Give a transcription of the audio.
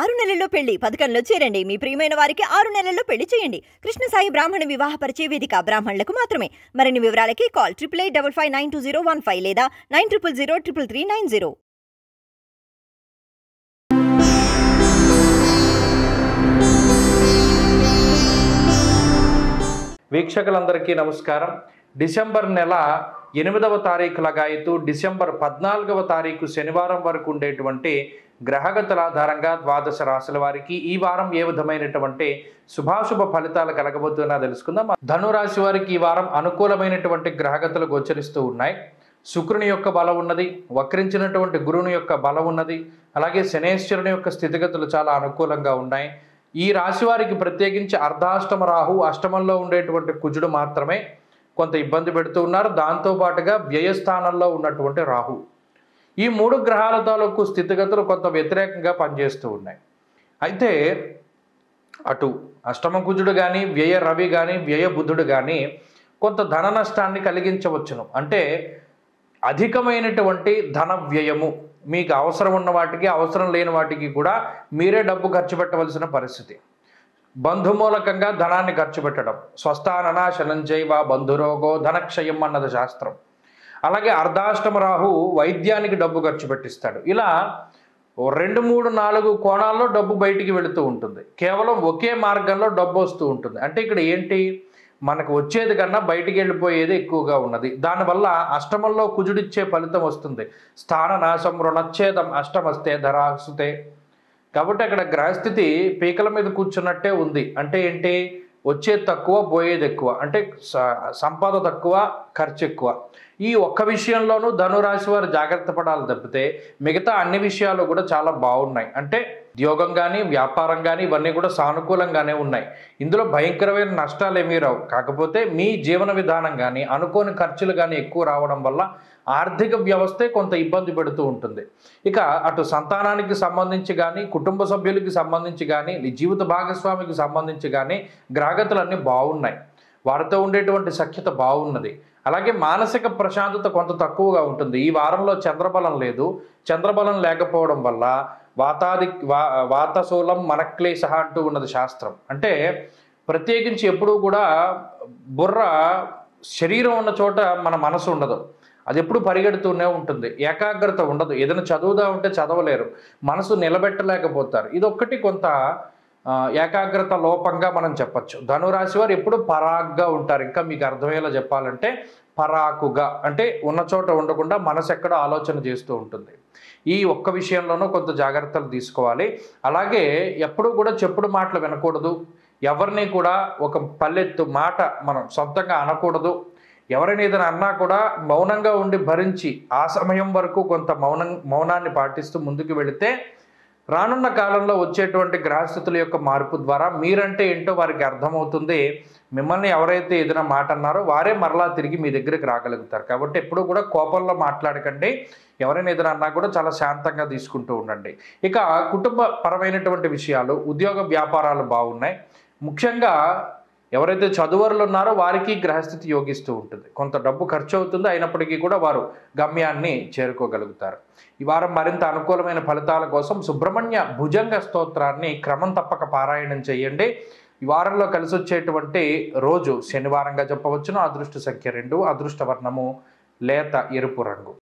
6 నెలల్లో పెళ్లి పథకంలో చేరండి. మీ ప్రియమైన వారికి 6 నెలల్లో పెళ్లి చేయండి. కృష్ణ సాయి బ్రాహ్మణ వివాహ పరిచయ వేదిక బ్రాహ్మణులకు మాత్రమే. మరిన్ని వివరాలకి కాల్ 8855592015 లేదా 9000333990. వీక్షకులందరికీ నమస్కారం. డిసెంబర్ నెల 8వ తారీఖు లగాయతు డిసెంబర్ 14వ తారీఖు శనివారం వరకు ఉండేటువంటి గ్రహగతుల ఆధారంగా ద్వాదశ రాశుల వారికి ఈ వారం ఏ విధమైనటువంటి శుభాశుభ ఫలితాలు కలగబోతున్నా తెలుసుకుందాం. ధనురాశి వారికి ఈ వారం అనుకూలమైనటువంటి గ్రహగతులు గోచరిస్తూ ఉన్నాయి. శుక్రుని యొక్క బలం ఉన్నది, వక్రించినటువంటి గురువుని యొక్క బలం ఉన్నది, అలాగే శనేశ్వరుని యొక్క స్థితిగతులు చాలా అనుకూలంగా ఉన్నాయి. ఈ రాశి వారికి ప్రత్యేకించి అర్ధాష్టమ రాహు, అష్టమంలో ఉండేటువంటి కుజుడు మాత్రమే కొంత ఇబ్బంది పెడుతూ ఉన్నారు. దాంతోపాటుగా వ్యయస్థానంలో ఉన్నటువంటి రాహు, ఈ 3 గ్రహాల తాలూకు స్థితిగతులు కొంత వ్యతిరేకంగా పనిచేస్తూ ఉన్నాయి. అయితే అటు అష్టమ కుజుడు కానీ, వ్యయ రవి కానీ, వ్యయ బుధుడు కానీ కొంత ధన నష్టాన్ని కలిగించవచ్చును. అంటే అధికమైనటువంటి ధన వ్యయము, మీకు అవసరం ఉన్న వాటికి అవసరం లేని వాటికి కూడా మీరే డబ్బు ఖర్చు పెట్టవలసిన పరిస్థితి. బంధుమూలకంగా ధనాన్ని ఖర్చు పెట్టడం, స్వస్థాననాశనం జైవ బంధురోగో ధనక్షయం అన్నది శాస్త్రం. అలాగే అర్ధాష్టమ రాహు వైద్యానికి డబ్బు ఖర్చు పెట్టిస్తాడు. ఇలా 2, 3, 4 కోణాల్లో డబ్బు బయటికి వెళుతూ ఉంటుంది. కేవలం ఒకే మార్గంలో డబ్బు వస్తూ ఉంటుంది. అంటే ఇక్కడ ఏంటి, మనకు వచ్చేది కన్నా బయటికి వెళ్ళిపోయేది ఎక్కువగా ఉన్నది. దానివల్ల అష్టమంలో కుజుడిచ్చే ఫలితం వస్తుంది. స్థాననాశం రుణచ్ఛేదం అష్టమస్తే ధరాసుతే. కాబట్టి అక్కడ గ్రహస్థితి పీకల మీద కూర్చున్నట్టే ఉంది. అంటే ఏంటి, వచ్చేది తక్కువ పోయేది ఎక్కువ, అంటే సంపద తక్కువ ఖర్చు ఎక్కువ. ఈ ఒక్క విషయంలోనూ ధనురాశి వారు జాగ్రత్త పడాలి తప్పితే మిగతా అన్ని విషయాలు కూడా చాలా బాగున్నాయి. అంటే ఉద్యోగం కానీ, వ్యాపారం కానీ ఇవన్నీ కూడా సానుకూలంగానే ఉన్నాయి. ఇందులో భయంకరమైన నష్టాలు ఏమీ రావు. కాకపోతే మీ జీవన విధానం కానీ, అనుకోని ఖర్చులు కానీ ఎక్కువ రావడం వల్ల ఆర్థిక వ్యవస్థే కొంత ఇబ్బంది పెడుతూ ఉంటుంది. ఇక అటు సంతానానికి సంబంధించి కానీ, కుటుంబ సభ్యులకి సంబంధించి కానీ, జీవిత భాగస్వామికి సంబంధించి కానీ గ్రహగతులన్నీ బాగున్నాయి. వారితో ఉండేటువంటి సఖ్యత బాగున్నది. అలాగే మానసిక ప్రశాంతత కొంత తక్కువగా ఉంటుంది. ఈ వారంలో చంద్రబలం లేదు. చంద్రబలం లేకపోవడం వల్ల వాతశూలం మనక్లేశ అంటూ ఉన్నది శాస్త్రం. అంటే ప్రత్యేకించి ఎప్పుడూ కూడా బుర్ర శరీరం ఉన్న చోట మన మనసు ఉండదు. అది ఎప్పుడు పరిగెడుతూనే ఉంటుంది. ఏకాగ్రత ఉండదు. ఏదైనా చదువుదా ఉంటే చదవలేరు, మనసు నిలబెట్టలేకపోతారు. ఇదొక్కటి కొంత ఏకాగ్రత లోపంగా మనం చెప్పచ్చు. ధనురాశి వారు ఎప్పుడు పరాగ్గా ఉంటారు. ఇంకా మీకు అర్థమయ్యేలా చెప్పాలంటే పరాకుగా, అంటే ఉన్న చోట ఉండకుండా మనసు ఎక్కడో ఆలోచన చేస్తూ ఉంటుంది. ఈ ఒక్క విషయంలోనూ కొంత జాగ్రత్తలు తీసుకోవాలి. అలాగే ఎప్పుడూ కూడా చెప్పుడు మాటలు వినకూడదు. ఎవరిని కూడా ఒక పల్లెత్తు మాట మనం సొంతంగా అనకూడదు. ఎవరైనా ఏదైనా అన్నా కూడా మౌనంగా ఉండి భరించి ఆ సమయం వరకు కొంత మౌనాన్ని పాటిస్తూ ముందుకు వెళితే రానున్న కాలంలో వచ్చేటువంటి గ్రహస్థితుల యొక్క మార్పు ద్వారా మీరంటే ఏంటో వారికి అర్థమవుతుంది. మిమ్మల్ని ఎవరైతే ఏదైనా మాట అన్నారో వారే మరలా తిరిగి మీ దగ్గరికి రాగలుగుతారు. కాబట్టి ఎప్పుడూ కూడా కోపంలో మాట్లాడకండి. ఎవరైనా ఏదైనా అన్నా కూడా చాలా శాంతంగా తీసుకుంటూ ఉండండి. ఇక కుటుంబ పరమైనటువంటి విషయాలు, ఉద్యోగ వ్యాపారాలు బాగున్నాయి. ముఖ్యంగా ఎవరైతే చదువరులు ఉన్నారో వారికి గ్రహస్థితి యోగిస్తూ ఉంటుంది. కొంత డబ్బు ఖర్చు అవుతుంది, అయినప్పటికీ కూడా వారు గమ్యాన్ని చేరుకోగలుగుతారు. ఈ వారం మరింత అనుకూలమైన ఫలితాల కోసం సుబ్రహ్మణ్య భుజంగ స్తోత్రాన్ని క్రమం తప్పక పారాయణం చేయండి. ఈ వారంలో కలిసి వచ్చేటువంటి రోజు శనివారంగా చెప్పవచ్చును. అదృష్ట సంఖ్య 2, అదృష్ట వర్ణము లేత ఎరుపు రంగు.